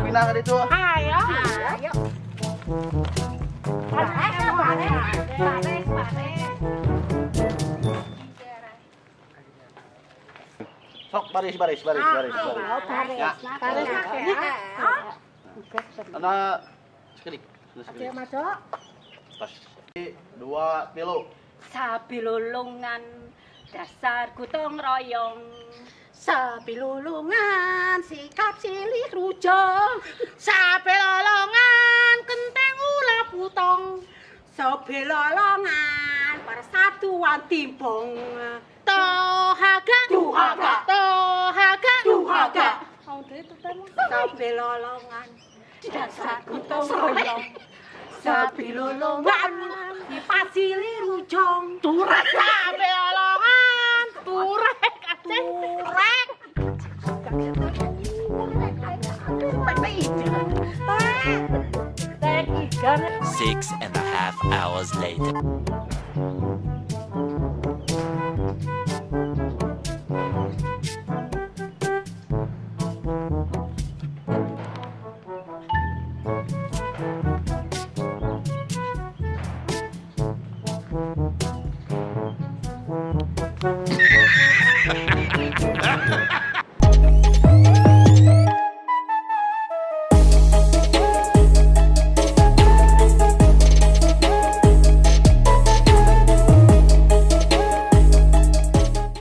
Pindah ke itu. Ayo. Sok baris. Ya. Anak sekali. Pas. 2 kilo. Sabilulungan dasar gotong royong. Sabilulungan sikap silih rujong, sabilulungan kenteng ula putong, sabilulungan persatuan timbong. Tohaga, sabilulungan dasar gotong royong, sabilulungan sikap silih rujong, turek sabilulungan, turek. 6.5 hours later.